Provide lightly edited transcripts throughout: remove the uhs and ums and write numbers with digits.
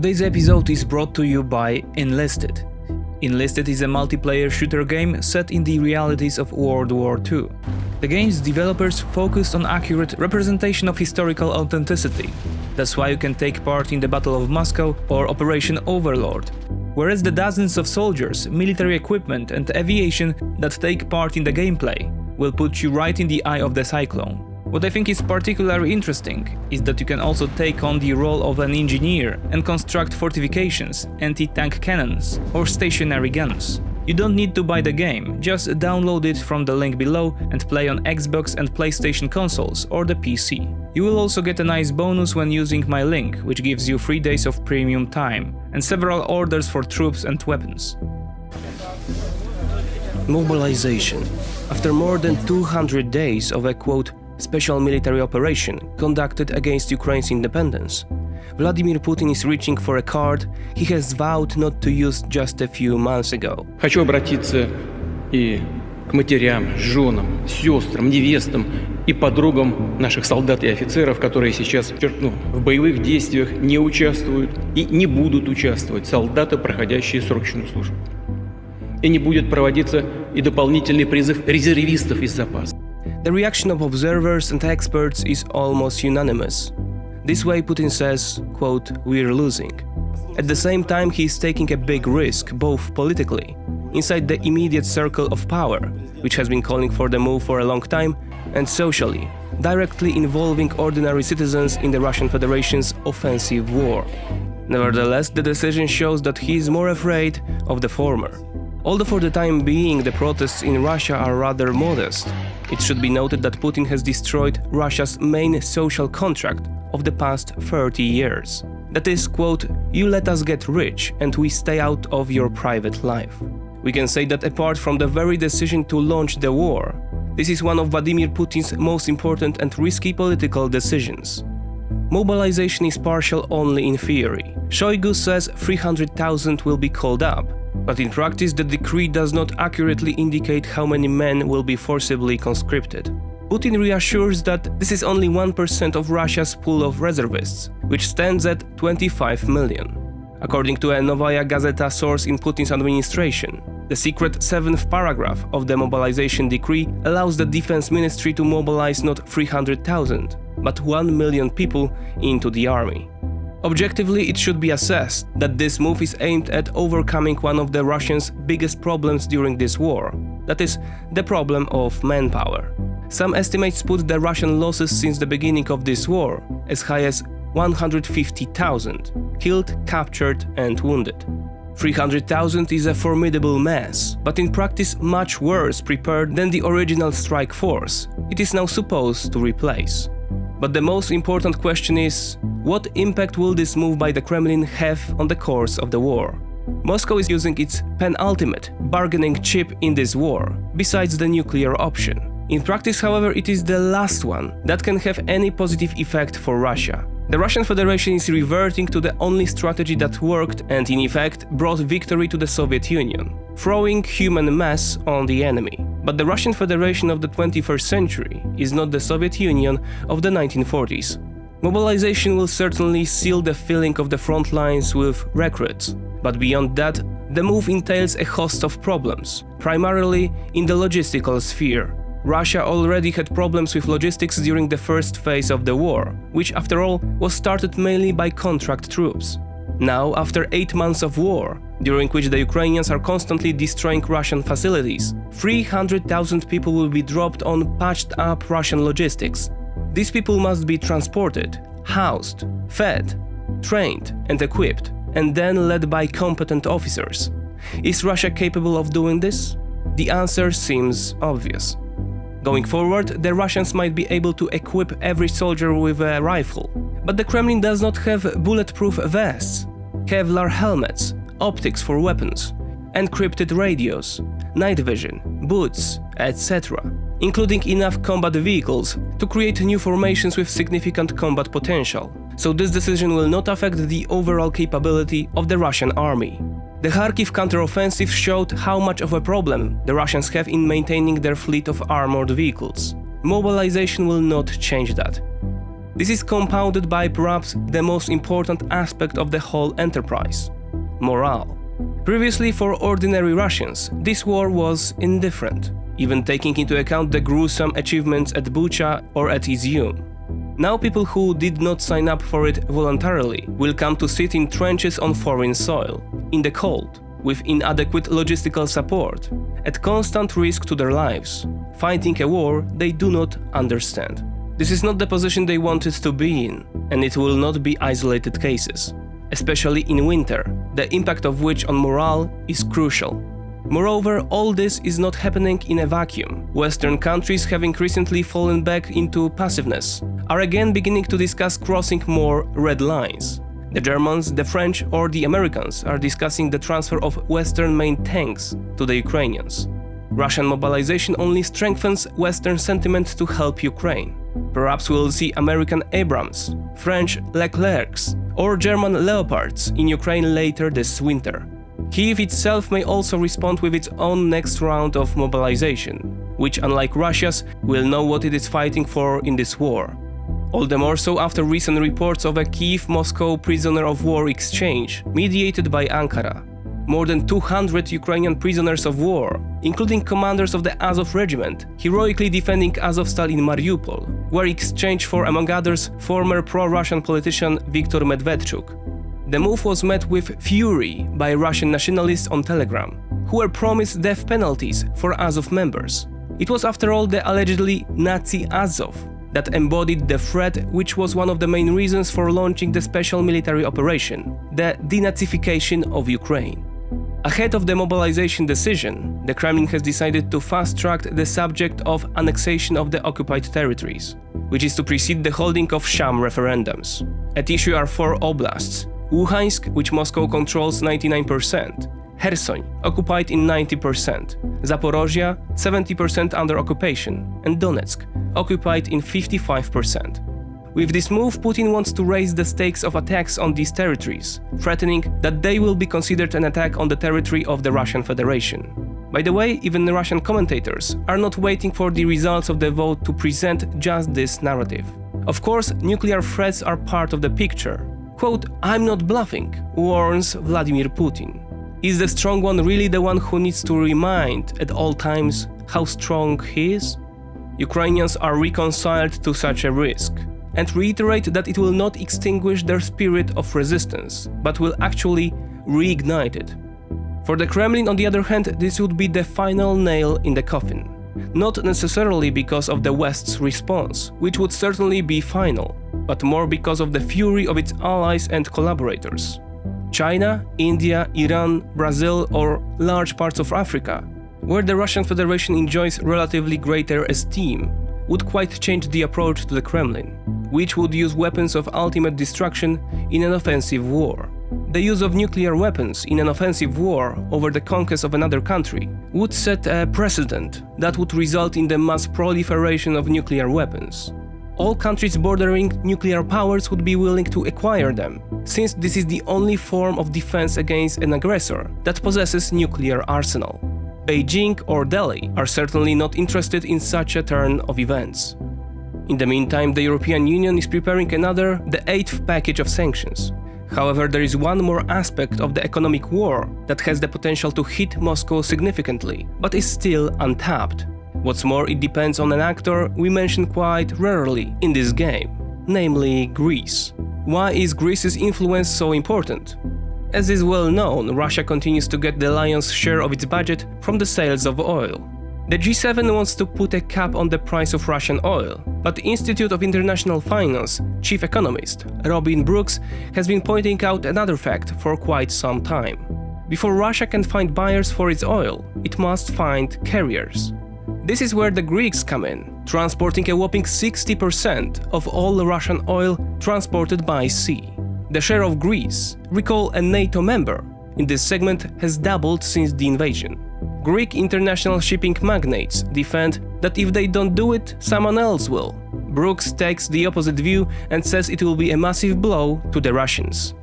Today's episode is brought to you by Enlisted. Enlisted is a multiplayer shooter game set in the realities of World War II. The game's developers focused on accurate representation of historical authenticity. That's why you can take part in the Battle of Moscow or Operation Overlord. Whereas the dozens of soldiers, military equipment and aviation that take part in the gameplay will put you right in the eye of the cyclone. What I think is particularly interesting is that you can also take on the role of an engineer and construct fortifications, anti-tank cannons or stationary guns. You don't need to buy the game, just download it from the link below and play on Xbox and PlayStation consoles or the PC. You will also get a nice bonus when using my link, which gives you 3 days of premium time and several orders for troops and weapons. Mobilization. After more than 200 days of a quote special military operation conducted against Ukraine's independence, Vladimir Putin is reaching for a card he has vowed not to use just a few months ago. Хочу обратиться и к матерям, женам, сестрам, невестам и подругам наших солдат и офицеров, которые сейчас, в боевых действиях не участвуют и не будут участвовать, солдаты, проходящие срочную службу. И не будет проводиться и дополнительный призыв резервистов из запаса. The reaction of observers and experts is almost unanimous. This way Putin says, quote, "We're losing." At the same time, he is taking a big risk, both politically, inside the immediate circle of power, which has been calling for the move for a long time, and socially, directly involving ordinary citizens in the Russian Federation's offensive war. Nevertheless, the decision shows that he is more afraid of the former. Although for the time being the protests in Russia are rather modest, it should be noted that Putin has destroyed Russia's main social contract of the past 30 years. That is, quote, "You let us get rich and we stay out of your private life." We can say that apart from the very decision to launch the war, this is one of Vladimir Putin's most important and risky political decisions. Mobilization is partial only in theory. Shoigu says 300,000 will be called up, but in practice the decree does not accurately indicate how many men will be forcibly conscripted. Putin reassures that this is only 1% of Russia's pool of reservists, which stands at 25 million. According to a Novaya Gazeta source in Putin's administration, the secret 7th paragraph of the mobilization decree allows the defense ministry to mobilize not 300,000, but 1 million people into the army. Objectively, it should be assessed that this move is aimed at overcoming one of the Russians' biggest problems during this war, that is, the problem of manpower. Some estimates put the Russian losses since the beginning of this war as high as 150,000 killed, captured and wounded. 300,000 is a formidable mass, but in practice much worse prepared than the original strike force it is now supposed to replace. But the most important question is, what impact will this move by the Kremlin have on the course of the war? Moscow is using its penultimate bargaining chip in this war, besides the nuclear option. In practice, however, it is the last one that can have any positive effect for Russia. The Russian Federation is reverting to the only strategy that worked and in effect brought victory to the Soviet Union, throwing human mass on the enemy. But the Russian Federation of the 21st century is not the Soviet Union of the 1940s. Mobilization will certainly seal the filling of the front lines with recruits, but beyond that, the move entails a host of problems, primarily in the logistical sphere. Russia already had problems with logistics during the first phase of the war, which after all was started mainly by contract troops. Now, after 8 months of war, during which the Ukrainians are constantly destroying Russian facilities, 300,000 people will be dropped on patched-up Russian logistics. These people must be transported, housed, fed, trained and equipped, and then led by competent officers. Is Russia capable of doing this? The answer seems obvious. Going forward, the Russians might be able to equip every soldier with a rifle, but the Kremlin does not have bulletproof vests, Kevlar helmets, optics for weapons, encrypted radios, night vision, boots, etc., including enough combat vehicles to create new formations with significant combat potential. So this decision will not affect the overall capability of the Russian army. The Kharkiv counteroffensive showed how much of a problem the Russians have in maintaining their fleet of armored vehicles. Mobilization will not change that. This is compounded by perhaps the most important aspect of the whole enterprise: morale. Previously, for ordinary Russians, this war was indifferent, even taking into account the gruesome achievements at Bucha or at Izium. Now people who did not sign up for it voluntarily will come to sit in trenches on foreign soil, in the cold, with inadequate logistical support, at constant risk to their lives, fighting a war they do not understand. This is not the position they wanted to be in, and it will not be isolated cases, especially in winter, the impact of which on morale is crucial. Moreover, all this is not happening in a vacuum. Western countries, having recently fallen back into passiveness, are again beginning to discuss crossing more red lines. The Germans, the French or the Americans are discussing the transfer of Western main tanks to the Ukrainians. Russian mobilization only strengthens Western sentiment to help Ukraine. Perhaps we'll see American Abrams, French Leclercs or German Leopards in Ukraine later this winter. Kyiv itself may also respond with its own next round of mobilization, which, unlike Russia's, will know what it is fighting for in this war. All the more so after recent reports of a Kyiv-Moscow prisoner of war exchange mediated by Ankara. More than 200 Ukrainian prisoners of war, including commanders of the Azov regiment, heroically defending Azovstal in Mariupol, were exchanged for, among others, former pro-Russian politician Viktor Medvedchuk. The move was met with fury by Russian nationalists on Telegram, who were promised death penalties for Azov members. It was after all the allegedly Nazi Azov that embodied the threat which was one of the main reasons for launching the special military operation, the denazification of Ukraine. Ahead of the mobilization decision, the Kremlin has decided to fast-track the subject of annexation of the occupied territories, which is to precede the holding of sham referendums. At issue are 4 oblasts: Luhansk, which Moscow controls 99%, Kherson, occupied in 90%, Zaporozhia, 70% under occupation, and Donetsk, occupied in 55%. With this move, Putin wants to raise the stakes of attacks on these territories, threatening that they will be considered an attack on the territory of the Russian Federation. By the way, even the Russian commentators are not waiting for the results of the vote to present just this narrative. Of course, nuclear threats are part of the picture. Quote, "I'm not bluffing," warns Vladimir Putin. Is the strong one really the one who needs to remind at all times how strong he is? Ukrainians are reconciled to such a risk and reiterate that it will not extinguish their spirit of resistance, but will actually reignite it. For the Kremlin, on the other hand, this would be the final nail in the coffin. Not necessarily because of the West's response, which would certainly be final, but more because of the fury of its allies and collaborators. China, India, Iran, Brazil, or large parts of Africa, where the Russian Federation enjoys relatively greater esteem, would quite change the approach to the Kremlin, which would use weapons of ultimate destruction in an offensive war. The use of nuclear weapons in an offensive war over the conquest of another country would set a precedent that would result in the mass proliferation of nuclear weapons. All countries bordering nuclear powers would be willing to acquire them, since this is the only form of defense against an aggressor that possesses nuclear arsenal. Beijing or Delhi are certainly not interested in such a turn of events. In the meantime, the European Union is preparing another, the 8th package of sanctions. However, there is one more aspect of the economic war that has the potential to hit Moscow significantly, but is still untapped. What's more, it depends on an actor we mention quite rarely in this game, namely Greece. Why is Greece's influence so important? As is well known, Russia continues to get the lion's share of its budget from the sales of oil. The G7 wants to put a cap on the price of Russian oil, but the Institute of International Finance chief economist Robin Brooks has been pointing out another fact for quite some time. Before Russia can find buyers for its oil, it must find carriers. This is where the Greeks come in, transporting a whopping 60% of all the Russian oil transported by sea. The share of Greece, recall a NATO member, in this segment has doubled since the invasion. Greek international shipping magnates defend that if they don't do it, someone else will. Brooks takes the opposite view and says it will be a massive blow to the Russians.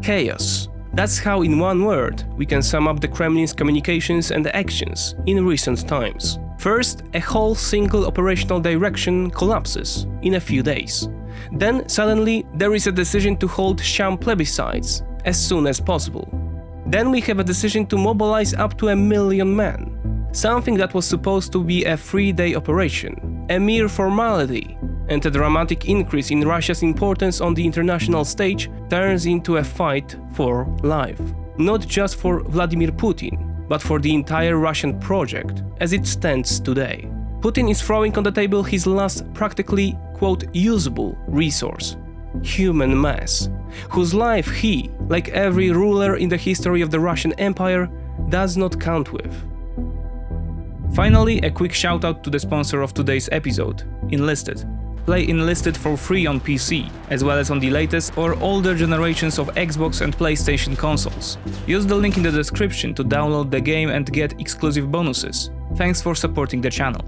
Chaos. That's how, in one word, we can sum up the Kremlin's communications and actions in recent times. First, a whole single operational direction collapses in a few days. Then, suddenly, there is a decision to hold sham plebiscites as soon as possible. Then we have a decision to mobilize up to 1 million men. Something that was supposed to be a 3-day operation, a mere formality, and a dramatic increase in Russia's importance on the international stage turns into a fight for life. Not just for Vladimir Putin, but for the entire Russian project as it stands today. Putin is throwing on the table his last practically, quote, usable resource, human mass, whose life he, like every ruler in the history of the Russian Empire, does not count with. Finally, a quick shout out to the sponsor of today's episode, Enlisted. Play Enlisted for free on PC, as well as on the latest or older generations of Xbox and PlayStation consoles. Use the link in the description to download the game and get exclusive bonuses. Thanks for supporting the channel.